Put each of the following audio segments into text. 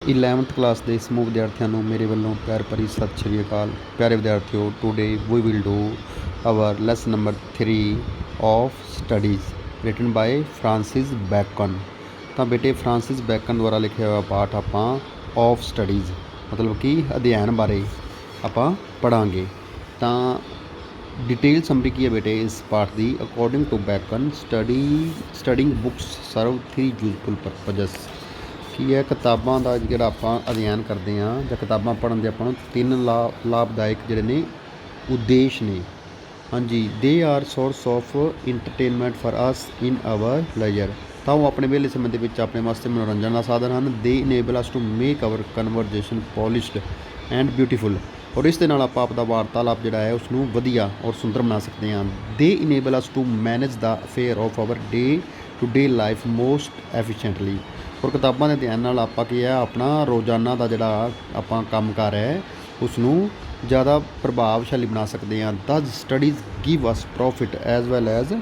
11th class ਦੇ ਸਮੂਹ ਵਿਦਿਆਰਥੀਆਂ ਨੂੰ ਮੇਰੇ ਵੱਲੋਂ ਪਿਆਰ ਭਰੀ ਸਤਿ ਸ਼੍ਰੀ ਅਕਾਲ। ਪਿਆਰੇ ਵਿਦਿਆਰਥੀਓ, today we will do our lesson number 3 of studies written by Francis Bacon. ਤਾਂ ਬੇਟੇ ਫਰਾਂਸਿਸ ਬੈਕਨ ਦੁਆਰਾ ਲਿਖਿਆ ਹੋਇਆ ਪਾਠ ਆਪਾਂ ਆਫ ਸਟੱਡੀਜ਼ ਮਤਲਬ ਕਿ ਅਧਿਐਨ ਬਾਰੇ ਆਪਾਂ ਪੜ੍ਹਾਂਗੇ। ਤਾਂ ਡਿਟੇਲ ਸਮਰੀ ਕੀ ਹੈ ਬੇਟੇ ਇਸ ਪਾਠ ਦੀ? According to Bacon studying books serve 3 useful purposes. ਕੀ ਹੈ, ਕਿਤਾਬਾਂ ਦਾ ਜਿਹੜਾ ਆਪਾਂ ਅਧਿਐਨ ਕਰਦੇ ਹਾਂ ਜਾਂ ਕਿਤਾਬਾਂ ਪੜ੍ਹਨ ਦੇ ਆਪਾਂ ਨੂੰ 3 ਲਾਭਦਾਇਕ ਜਿਹੜੇ ਨੇ ਉਦੇਸ਼ ਨੇ। ਹਾਂਜੀ, they are source of entertainment for us in our ledger. ਤਾਂ ਉਹ ਆਪਣੇ ਵਿਹਲੇ ਸਮੇਂ ਦੇ ਵਿੱਚ ਆਪਣੇ ਵਾਸਤੇ ਮਨੋਰੰਜਨ ਦਾ ਸਾਧਨ ਹਨ। They enable us to make our conversation polished and beautiful. ਔਰ ਇਸ ਦੇ ਨਾਲ ਆਪਾਂ ਆਪਦਾ ਵਾਰਤਾਲਾਪ ਜਿਹੜਾ ਹੈ ਉਸ ਨੂੰ ਵਧੀਆ ਔਰ ਸੁੰਦਰ ਬਣਾ ਸਕਦੇ ਹਾਂ। They enable us to manage the affair of our day to day life most efficiently. ਔਰ ਕਿਤਾਬਾਂ ਦੇ ਅਧਿਐਨ ਨਾਲ ਆਪਾਂ ਕੀ ਹੈ, ਆਪਣਾ ਰੋਜ਼ਾਨਾ ਦਾ ਜਿਹੜਾ ਆਪਾਂ ਕੰਮ ਕਾਰ ਹੈ ਉਸ ਨੂੰ ਜ਼ਿਆਦਾ ਪ੍ਰਭਾਵਸ਼ਾਲੀ ਬਣਾ ਸਕਦੇ ਹਾਂ। ਦਸ ਸਟੱਡੀਜ਼ ਗਿਵ ਅਸ profit as well as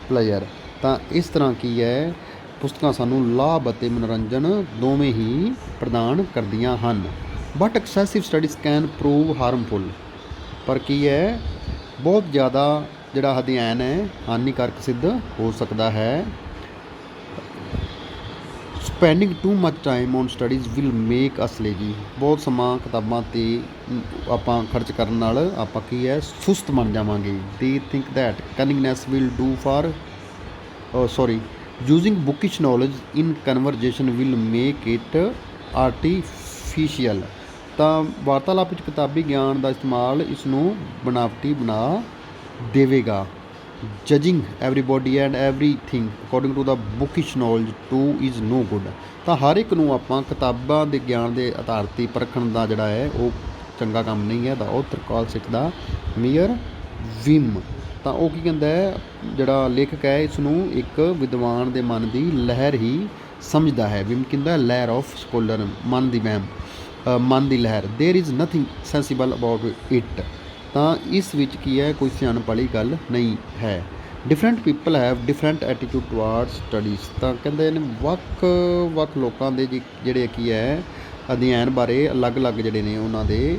pleasure. ਤਾਂ ਇਸ ਤਰ੍ਹਾਂ ਕੀ ਹੈ, ਪੁਸਤਕਾਂ ਸਾਨੂੰ ਲਾਭ ਅਤੇ ਮਨੋਰੰਜਨ ਦੋਵੇਂ ਹੀ ਪ੍ਰਦਾਨ ਕਰਦੀਆਂ ਹਨ। But excessive studies can prove harmful. ਪਰ ਕੀ ਹੈ, ਬਹੁਤ ਜ਼ਿਆਦਾ ਜਿਹੜਾ ਅਧਿਐਨ ਹੈ ਹਾਨੀਕਾਰਕ ਸਿੱਧ ਹੋ ਸਕਦਾ ਹੈ। Spending too much time on studies will make us lazy. ਬਹੁਤ ਸਮਾਂ ਕਿਤਾਬਾਂ 'ਤੇ ਆਪਾਂ ਖਰਚ ਕਰਨ ਨਾਲ ਆਪਾਂ ਕੀ ਹੈ, ਸੁਸਤ ਬਣ ਜਾਵਾਂਗੇ। They think that cunningness will do for using bookish knowledge in conversation will make it artificial. ਤਾਂ ਵਾਰਤਾਲਾਪ ਵਿੱਚ ਕਿਤਾਬੀ ਗਿਆਨ ਦਾ ਇਸਤੇਮਾਲ ਇਸ ਨੂੰ ਬਣਾਵਟੀ ਬਣਾ ਦੇਵੇਗਾ। Judging everybody and everything according to the bookish knowledge too is no good. ਤਾਂ ਹਰ ਇੱਕ ਨੂੰ ਆਪਾਂ ਕਿਤਾਬਾਂ ਦੇ ਗਿਆਨ ਦੇ ਆਧਾਰ 'ਤੇ ਪਰਖਣ ਦਾ ਜਿਹੜਾ ਹੈ ਉਹ ਚੰਗਾ ਕੰਮ ਨਹੀਂ ਹੈ। The author calls it the mere whim. ਤਾਂ ਉਹ ਕੀ ਕਹਿੰਦਾ ਹੈ, ਜਿਹੜਾ ਲੇਖਕ ਹੈ ਇਸ ਨੂੰ ਇੱਕ ਵਿਦਵਾਨ ਦੇ ਮਨ ਦੀ ਲਹਿਰ ਹੀ ਸਮਝਦਾ ਹੈ। ਵਿਮ ਕਹਿੰਦਾ ਲਹਿਰ ਆਫ ਸਕੋਲਰ, ਮਨ ਦੀ ਵਹਿਮ, ਮਨ ਦੀ ਲਹਿਰ। There is nothing sensible about it. ਤਾਂ ਇਸ ਵਿੱਚ ਕੀ ਹੈ, ਕੋਈ ਸਿਆਣਪ ਵਾਲੀ ਗੱਲ ਨਹੀਂ ਹੈ। Different people have different attitude toward studies. ਤਾਂ ਕਹਿੰਦੇ ਨੇ ਵੱਖ ਲੋਕਾਂ ਦੇ ਜਿਹੜੇ ਕੀ ਹੈ ਅਧਿਐਨ ਬਾਰੇ ਅਲੱਗ-ਅਲੱਗ ਜਿਹੜੇ ਨੇ ਉਹਨਾਂ ਦੇ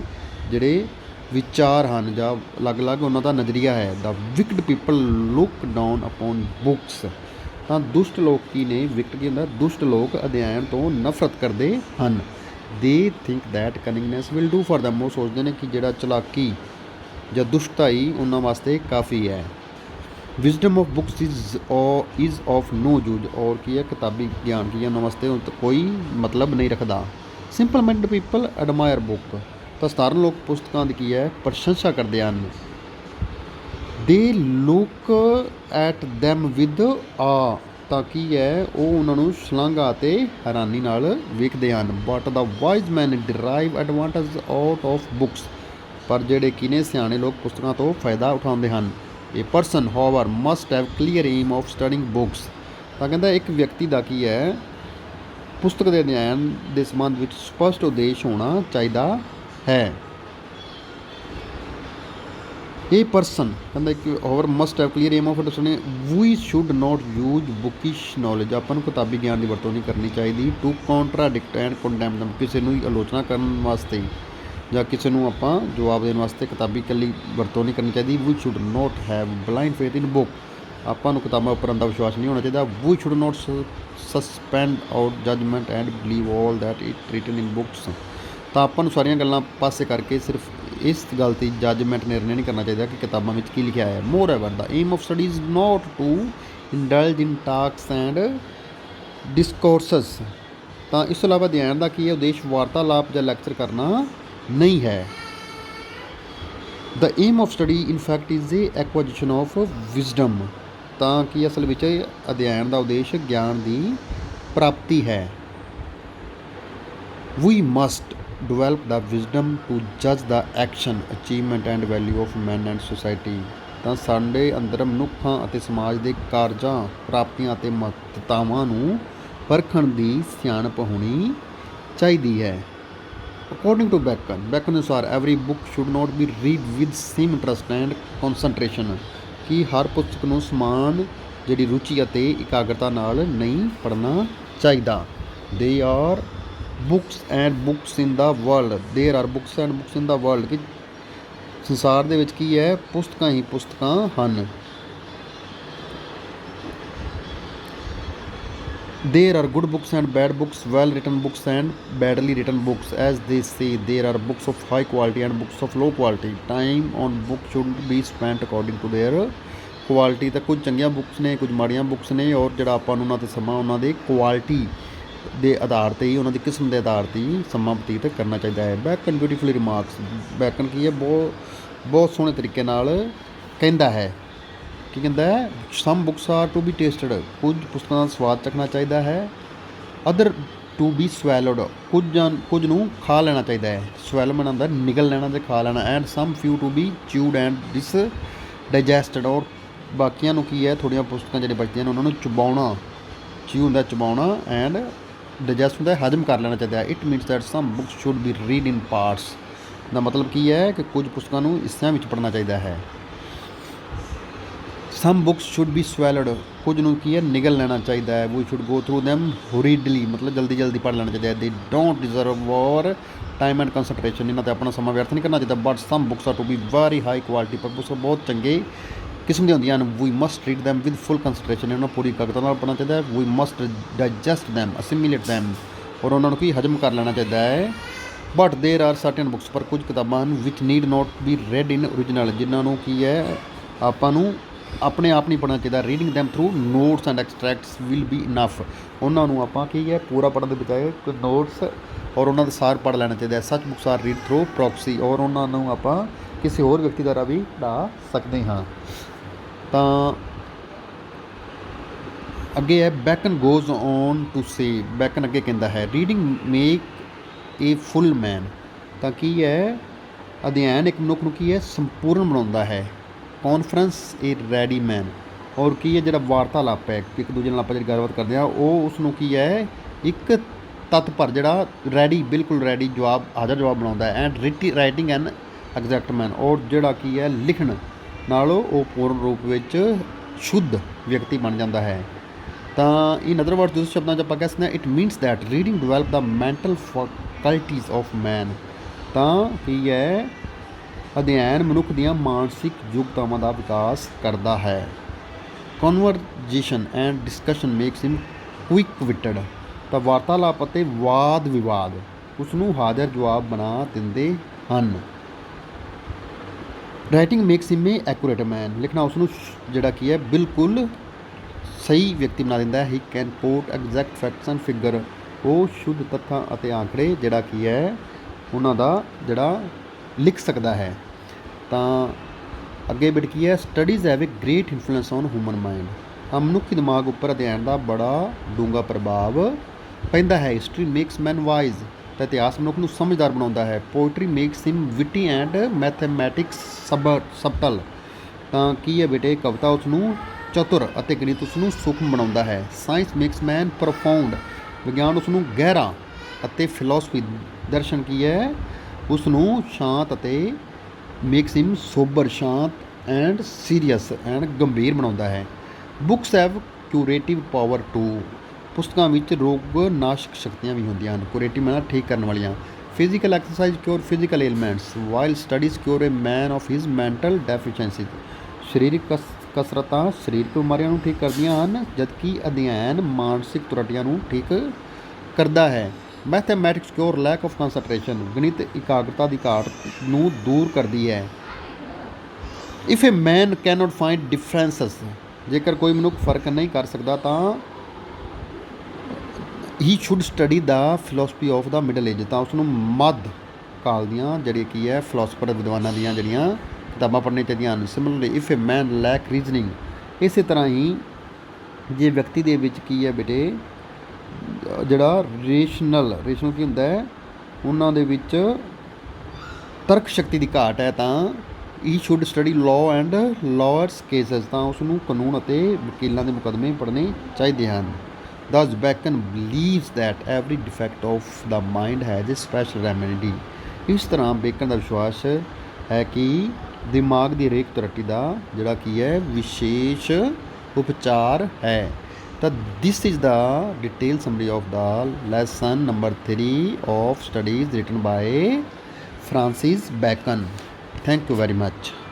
ਜਿਹੜੇ ਵਿਚਾਰ ਹਨ ਜਾਂ ਅਲੱਗ-ਅਲੱਗ ਉਹਨਾਂ ਦਾ ਨਜ਼ਰੀਆ ਹੈ। The wicked people look down upon books. ਤਾਂ ਦੁਸ਼ਟ ਲੋਕ ਕੀ ਨੇ? ਵਿਕਟ ਕੀ ਹੁੰਦਾ? ਦੁਸ਼ਟ ਲੋਕ ਅਧਿਐਨ ਤੋਂ ਨਫ਼ਰਤ ਕਰਦੇ ਹਨ। They think that cunningness will do for them. ਉਹ ਸੋਚਦੇ ਨੇ ਕਿ ਜਿਹੜਾ ਚਲਾਕੀ ਜਾਂ ਦੁਸ਼ਟਤਾਈ ਉਹਨਾਂ ਵਾਸਤੇ ਕਾਫੀ ਹੈ। Wisdom of books is of no use. ਔਰ ਕੀ ਹੈ, ਕਿਤਾਬੀ ਗਿਆਨ ਕੀ ਹੈ ਉਹਨਾਂ ਵਾਸਤੇ ਕੋਈ ਮਤਲਬ ਨਹੀਂ ਰੱਖਦਾ। Simple minded people admire book. ਤਾਂ ਸਧਾਰਨ ਲੋਕ ਪੁਸਤਕਾਂ ਦੀ ਕੀ ਹੈ, ਪ੍ਰਸ਼ੰਸਾ ਕਰਦੇ ਹਨ। ਦੇ ਲੁੱਕ ਐਟ ਦੈਮ ਵਿਦ ਆ। ਤਾਂ ਕੀ ਹੈ, ਉਹ ਉਹਨਾਂ ਨੂੰ ਸ਼ਲਾਘਾ ਅਤੇ ਹੈਰਾਨੀ ਨਾਲ ਵੇਖਦੇ ਹਨ। But the wise man ਡਿਰਾਈਵ advantage out of books. ਪਰ ਜਿਹੜੇ ਕੀ ਨੇ, ਸਿਆਣੇ ਲੋਕ ਪੁਸਤਕਾਂ ਤੋਂ ਫਾਇਦਾ ਉਠਾਉਂਦੇ ਹਨ। A person however must have clear aim of studying books. ਤਾਂ ਕਹਿੰਦਾ ਇੱਕ ਵਿਅਕਤੀ ਦਾ ਕੀ ਹੈ, ਪੁਸਤਕ ਦੇ ਅਧਿਐਨ ਦੇ ਸੰਬੰਧ ਵਿੱਚ ਸਪਸ਼ਟ ਉਦੇਸ਼ ਹੋਣਾ ਚਾਹੀਦਾ ਹੈ। ਇਹ ਪਰਸਨ ਕਹਿੰਦਾ ਇੱਕ however must have clear aim of studying. We should not use bookish knowledge. ਆਪਾਂ ਨੂੰ ਕਿਤਾਬੀ ਗਿਆਨ ਦੀ ਵਰਤੋਂ ਨਹੀਂ ਕਰਨੀ ਚਾਹੀਦੀ। ਟੂ ਕੌਂਟਰਾਡਿਕਟ ਐਂਡ ਕੰਡੈਮ ਦਮ। ਕਿਸੇ ਨੂੰ ਆਲੋਚਨਾ ਕਰਨ ਵਾਸਤੇ ਜਾਂ ਕਿਸੇ ਨੂੰ ਆਪਾਂ ਜਵਾਬ ਦੇਣ ਵਾਸਤੇ ਕਿਤਾਬੀ ਇਕੱਲੀ ਵਰਤੋਂ ਨਹੀਂ ਕਰਨੀ ਚਾਹੀਦੀ। We should not have blind faith in book. ਆਪਾਂ ਨੂੰ ਕਿਤਾਬਾਂ ਉੱਪਰ ਅੰਧਾ ਵਿਸ਼ਵਾਸ ਨਹੀਂ ਹੋਣਾ ਚਾਹੀਦਾ। We should not suspend out judgement and believe all that it written in books. ਤਾਂ ਆਪਾਂ ਨੂੰ ਸਾਰੀਆਂ ਗੱਲਾਂ ਪਾਸੇ ਕਰਕੇ ਸਿਰਫ ਇਸ ਗੱਲ 'ਤੇ ਜੱਜਮੈਂਟ ਨਿਰਣੇ ਨਹੀਂ ਕਰਨਾ ਚਾਹੀਦਾ ਕਿ ਕਿਤਾਬਾਂ ਵਿੱਚ ਕੀ ਲਿਖਿਆ ਹੈ। Moreover the aim of study is not to indulge in talks and discourses. ਤਾਂ ਇਸ ਤੋਂ ਇਲਾਵਾ ਅਧਿਐਨ ਦਾ ਕੀ ਹੈ ਉਦੇਸ਼? ਵਾਰਤਾਲਾਪ ਜਾਂ ਲੈਕਚਰ ਕਰਨਾ ਨਹੀਂ ਹੈ। The aim of study in fact is a acquisition of wisdom. ਤਾਂ ਕੀ ਅਸਲ ਵਿੱਚ ਅਧਿਐਨ ਦਾ ਉਦੇਸ਼ ਗਿਆਨ ਦੀ ਪ੍ਰਾਪਤੀ ਹੈ। We must develop the wisdom to ਜੱਜ the action achievement and value of man and society. ਤਾਂ ਸਾਡੇ ਅੰਦਰ ਮਨੁੱਖਾਂ ਅਤੇ ਸਮਾਜ ਦੇ ਕਾਰਜਾਂ, ਪ੍ਰਾਪਤੀਆਂ ਅਤੇ ਮਹੱਤਤਾਵਾਂ ਨੂੰ ਪਰਖਣ ਦੀ ਸਿਆਣਪ ਹੋਣੀ ਚਾਹੀਦੀ ਹੈ। ਅਕੋਰਡਿੰਗ ਟੂ ਬੈਕਨ ਅਨੁਸਾਰ every book should not be read with same interest and concentration. ਕਿ ਹਰ ਪੁਸਤਕ ਨੂੰ ਸਮਾਨ ਜਿਹੜੀ ਰੁਚੀ ਅਤੇ ਇਕਾਗਰਤਾ ਨਾਲ ਨਹੀਂ ਪੜ੍ਹਨਾ ਚਾਹੀਦਾ। They are books and books in the world, ਦੇਰ R books and books in the world, ਕਿ ਸੰਸਾਰ ਦੇ ਵਿੱਚ ਕੀ ਹੈ, ਪੁਸਤਕਾਂ ਹੀ ਪੁਸਤਕਾਂ ਹਨ। There are good books and bad books, well written books and badly written books. As they say, there are books of high quality and books of low quality. Time on book should be spent according to their quality। ਤਾਂ ਕੁਝ ਚੰਗੀਆਂ books ਨੇ, ਕੁਝ ਮਾੜੀਆਂ books ਨੇ, ਔਰ ਜਿਹੜਾ ਆਪਾਂ ਨੂੰ ਉਹਨਾਂ 'ਤੇ ਸਮਾਂ ਉਹਨਾਂ ਦੇ ਕੁਆਲਿਟੀ ਦੇ ਆਧਾਰ 'ਤੇ ਹੀ, ਉਹਨਾਂ ਦੀ ਕਿਸਮ ਦੇ ਆਧਾਰ 'ਤੇ ਹੀ ਸਮਾਂ ਬਤੀਤ ਕਰਨਾ ਚਾਹੀਦਾ ਹੈ। ਬੈਕਨ ਬਿਊਟੀਫੁਲੀ ਰਿਮਾਰਕਸ, ਬੈਕਨ ਕੀ ਹੈ, ਬਹੁਤ ਸੋਹਣੇ ਤਰੀਕੇ ਨਾਲ ਕਹਿੰਦਾ ਹੈ। ਕੀ ਕਹਿੰਦਾ ਹੈ, some books are to be tasted, ਕੁਝ ਪੁਸਤਕਾਂ ਦਾ ਸਵਾਦ ਚੱਖਣਾ ਚਾਹੀਦਾ ਹੈ। ਅਦਰ ਟੂ ਬੀ ਸਵੈਲੋਡ, ਕੁਝ ਨੂੰ ਖਾ ਲੈਣਾ ਚਾਹੀਦਾ ਹੈ। ਸਵੈਲੋ ਮਨ ਹੁੰਦਾ ਨਿਗਲ ਲੈਣਾ ਅਤੇ ਖਾ ਲੈਣਾ। And some few to be chewed and dis digested, ਔਰ ਬਾਕੀਆਂ ਨੂੰ ਕੀ ਹੈ, ਥੋੜ੍ਹੀਆਂ ਪੁਸਤਕਾਂ ਜਿਹੜੇ ਬਚਦੀਆਂ ਨੇ ਉਹਨਾਂ ਨੂੰ ਚਬਾਉਣਾ, ਚਿਊ ਹੁੰਦਾ ਚਬਾਉਣਾ, ਐਂਡ ਡਾਈਜੈਸਟ ਹੁੰਦਾ ਹਜ਼ਮ ਕਰ ਲੈਣਾ ਚਾਹੀਦਾ ਹੈ। It means that some books should be read in parts, ਦਾ ਮਤਲਬ ਕੀ ਹੈ ਕਿ ਕੁਝ ਪੁਸਤਕਾਂ ਨੂੰ ਹਿੱਸਿਆਂ ਵਿੱਚ ਪੜ੍ਹਨਾ ਚਾਹੀਦਾ ਹੈ। Some books should be swallowed, ਕੁਝ ਨੂੰ ਕੀ ਹੈ, ਨਿਗਲ ਲੈਣਾ ਚਾਹੀਦਾ ਹੈ। We should go through them hurriedly, ਮਤਲਬ ਜਲਦੀ ਪੜ੍ਹ ਲੈਣਾ ਚਾਹੀਦਾ ਹੈ। They don't deserve your time and concentration, ਇਹਨਾਂ 'ਤੇ ਆਪਣਾ ਸਮਾਂ ਵਿਅਰਥ ਨਹੀਂ ਕਰਨਾ ਚਾਹੀਦਾ। But some books are to be very high quality, ਪਰ ਪੁਸਤਕਾਂ ਬਹੁਤ ਚੰਗੇ ਕਿਸਮ ਦੀਆਂ ਹੁੰਦੀਆਂ ਹਨ। We must read them with full concentration, ਇਹਨਾਂ ਨੂੰ ਪੂਰੀ ਇਕਾਗਰਤਾ ਨਾਲ ਪੜ੍ਹਨਾ ਚਾਹੀਦਾ ਹੈ। We must digest them, ਅਸਿਮੀਲੇਟ them, ਔਰ ਉਹਨਾਂ ਨੂੰ ਕੀ ਹਜ਼ਮ ਕਰ ਲੈਣਾ ਚਾਹੀਦਾ ਹੈ। ਬਟ ਦੇਰ ਆਰ ਸਰਟਨ ਬੁੱਕਸ, ਪਰ ਕੁਝ ਕਿਤਾਬਾਂ ਹਨ ਵਿਚ ਨੀਡ ਨੋਟ ਬੀ ਰੈਡ ਇਨ ਓਰੀਜਨਲ, ਜਿਨ੍ਹਾਂ ਨੂੰ ਕੀ ਹੈ, ਆਪਾਂ ਨੂੰ ਆਪਣੇ ਆਪ ਨਹੀਂ ਪੜ੍ਹਨਾ ਚਾਹੀਦਾ। Reading them through notes and extracts will be enough, ਉਹਨਾਂ ਨੂੰ ਆਪਾਂ ਕੀ ਹੈ, ਪੂਰਾ ਪੜ੍ਹਨ ਦੇ ਬਜਾਏ ਕੋਈ ਨੋਟਸ ਔਰ ਉਹਨਾਂ ਦਾ ਸਾਰ ਪੜ੍ਹ ਲੈਣਾ ਚਾਹੀਦਾ ਹੈ। Such books are read through proxy, ਔਰ ਉਹਨਾਂ ਨੂੰ ਆਪਾਂ ਕਿਸੇ ਹੋਰ ਵਿਅਕਤੀ ਦੁਆਰਾ ਵੀ ਪੜ੍ਹਾ ਸਕਦੇ ਹਾਂ। ਤਾਂ ਅੱਗੇ ਹੈ, Bacon goes on to say, Bacon ਅੱਗੇ ਕਹਿੰਦਾ ਹੈ, ਰੀਡਿੰਗ ਮੇਕ ਏ ਫੁੱਲ ਮੈਨ, ਤਾਂ ਕੀ ਹੈ, ਅਧਿਐਨ ਇੱਕ ਮਨੁੱਖ ਨੂੰ ਕੀ ਹੈ, ਸੰਪੂਰਨ ਬਣਾਉਂਦਾ ਹੈ। ਕਾਨਫਰੰਸ ਏ ਰੈਡੀ ਮੈਨ, ਔਰ ਕੀ ਹੈ, ਜਿਹੜਾ ਵਾਰਤਾਲਾਪ ਹੈ, ਇੱਕ ਦੂਜੇ ਨਾਲ ਆਪਾਂ ਜਿਹੜੀ ਗੱਲਬਾਤ ਕਰਦੇ ਹਾਂ, ਉਹ ਉਸ ਨੂੰ ਕੀ ਹੈ, ਇੱਕ ਤੱਤ ਭਰ ਜਿਹੜਾ ਰੈਡੀ, ਬਿਲਕੁਲ ਰੈਡੀ ਜਵਾਬ, ਹਾਜ਼ਰ ਜਵਾਬ ਬਣਾਉਂਦਾ ਹੈ। ਐਂਡ ਰਾਈਟਿੰਗ ਐਨ ਐਗਜ਼ੈਕਟ ਮੈਨ, ਔਰ ਜਿਹੜਾ ਕੀ ਹੈ, ਲਿਖਣ ਨਾਲ ਉਹ ਪੂਰਨ ਰੂਪ ਵਿੱਚ ਸ਼ੁੱਧ ਵਿਅਕਤੀ ਬਣ ਜਾਂਦਾ ਹੈ। ਤਾਂ ਇਨ ਅਦਰ ਵਰਡਸ, ਦੂਸਰੇ ਸ਼ਬਦਾਂ 'ਚ ਆਪਾਂ ਕਹਿ ਸਕਦੇ ਹਾਂ, it means that reading develop the mental faculties of man, ਤਾਂ ਕੀ ਹੈ, ਅਧਿਐਨ ਮਨੁੱਖ ਦੀਆਂ ਮਾਨਸਿਕ ਯੋਗਤਾਵਾਂ ਦਾ ਵਿਕਾਸ ਕਰਦਾ ਹੈ। Conversation and discussion makes him quick witted, ਤਾਂ ਵਾਰਤਾਲਾਪ ਅਤੇ ਵਾਦ ਵਿਵਾਦ ਉਸ ਨੂੰ ਹਾਜ਼ਰ ਜਵਾਬ ਬਣਾ ਦਿੰਦੇ ਹਨ। ਰਾਈਟਿੰਗ ਮੇਕਸ ਹਿਮ ਏ ਐਕੂਰੇਟ ਮੈਨ, ਲਿਖਣਾ ਉਸ ਨੂੰ ਜਿਹੜਾ ਕੀ ਹੈ, ਬਿਲਕੁਲ ਸਹੀ ਵਿਅਕਤੀ ਬਣਾ ਦਿੰਦਾ ਹੈ। He can quote exact facts and figure, ਉਹ ਸ਼ੁੱਧ ਤੱਥਾਂ ਅਤੇ ਆંકੜੇ ਜਿਹੜਾ ਕੀ ਹੈ, ਉਹਨਾਂ ਦਾ ਜਿਹੜਾ ਲਿਖ ਸਕਦਾ ਹੈ। ਤਾਂ ਅੱਗੇ ਬਿਟ ਕੀ ਹੈ, studies have A grade influence on human mind, ਤਾਂ ਮਨੁੱਖੀ ਦਿਮਾਗ ਉੱਪਰ ਅਧਿਐਨ ਦਾ ਬੜਾ ਡੂੰਘਾ ਪ੍ਰਭਾਵ ਪੈਂਦਾ ਹੈ। ਹਿਸਟਰੀ ਮੇਕਸ ਮੈਨ ਵਾਈਜ਼, ਤਾਂ ਇਤਿਹਾਸ ਮਨੁੱਖ ਨੂੰ ਸਮਝਦਾਰ ਬਣਾਉਂਦਾ ਹੈ। Poetry makes him witty and mathematics subtle, ਤਾਂ ਕੀ ਹੈ ਬੇਟੇ, ਕਵਿਤਾ ਉਸ ਨੂੰ ਚਤੁਰ ਅਤੇ ਗਣਿਤ ਉਸ ਨੂੰ ਸੂਖਮ ਬਣਾਉਂਦਾ ਹੈ। ਸਾਇੰਸ ਮੇਕਸ ਮੈਨ ਪ੍ਰੋਫਾਊਂਡ, ਵਿਗਿਆਨ ਉਸ ਨੂੰ ਗਹਿਰਾ, ਅਤੇ ਫਿਲੋਸਫੀ ਦਰਸ਼ਨ ਕੀ ਹੈ, ਉਸ ਨੂੰ ਸ਼ਾਂਤ, ਅਤੇ ਮੇਕਸ ਹਿਮ ਸੋਬਰ, ਸ਼ਾਂਤ ਐਂਡ ਸੀਰੀਅਸ ਐਂਡ ਗੰਭੀਰ ਬਣਾਉਂਦਾ ਹੈ। Books have curative power to, ਪੁਸਤਕਾਂ ਵਿੱਚ ਰੋਗ ਨਾਸ਼ਕ ਸ਼ਕਤੀਆਂ ਵੀ ਹੁੰਦੀਆਂ ਹਨ। ਕਿਊਰੇਟਿਵ ਮਤਲਬ ਠੀਕ ਕਰਨ ਵਾਲੀਆਂ। Physical exercise cure physical elements, while studies cure a man of his mental deficiencies, ਸਰੀਰਕ ਕਸਰਤਾਂ ਸਰੀਰਕ ਬਿਮਾਰੀਆਂ ਨੂੰ ਠੀਕ ਕਰਦੀਆਂ ਹਨ, ਜਦਕਿ ਅਧਿਐਨ ਮਾਨਸਿਕ ਤਰੁੱਟੀਆਂ ਨੂੰ ਠੀਕ ਕਰਦਾ ਹੈ। Mathematics cure lack of concentration, ਗਣਿਤ ਇਕਾਗਰਤਾ ਦੀ ਘਾਟ ਨੂੰ ਦੂਰ ਕਰਦੀ ਹੈ। If a man cannot find differences, ਜੇਕਰ ਕੋਈ ਮਨੁੱਖ ਫਰਕ ਨਹੀਂ ਕਰ ਸਕਦਾ ਤਾਂ he should study the philosophy of the middle age, ਤਾਂ ਉਸ ਨੂੰ ਮੱਧ ਕਾਲ ਦੀਆਂ ਜਿਹੜੀਆਂ ਕੀ ਹੈ, ਫਿਲੋਸਫਰ ਵਿਦਵਾਨਾਂ ਦੀਆਂ ਜਿਹੜੀਆਂ ਕਿਤਾਬਾਂ ਪੜ੍ਹਨੀਆਂ ਚਾਹੀਦੀਆਂ ਹਨ। Similarly if a man lack reasoning, ਇਸੇ ਤਰ੍ਹਾਂ ਹੀ ਜੇ ਵਿਅਕਤੀ ਦੇ ਵਿੱਚ ਕੀ ਹੈ ਬੇਟੇ, ਜਿਹੜਾ ਰੇਸ਼ਨਲ ਕੀ ਹੁੰਦਾ ਹੈ, ਉਹਨਾਂ ਦੇ ਵਿੱਚ ਤਰਕ ਸ਼ਕਤੀ ਦੀ ਘਾਟ ਹੈ, ਤਾਂ he should study law and lawyers cases, ਤਾਂ ਉਸ ਨੂੰ ਕਾਨੂੰਨ ਅਤੇ ਵਕੀਲਾਂ ਦੇ ਮੁਕੱਦਮੇ ਪੜ੍ਹਨੇ ਚਾਹੀਦੇ ਹਨ। Thus Bacon believes that every defect of the mind has a special remedy, ਇਸ ਤਰ੍ਹਾਂ ਬੇਕਨ ਦਾ ਵਿਸ਼ਵਾਸ ਹੈ ਕਿ ਦਿਮਾਗ ਦੀ ਹਰੇਕ ਤਰੱਟੀ ਦਾ ਜਿਹੜਾ ਕੀ ਹੈ, ਵਿਸ਼ੇਸ਼ ਉਪਚਾਰ ਹੈ। ਤਾਂ this is the detail summary of the lesson number 3 of studies written by Francis Bacon. Thank you very much.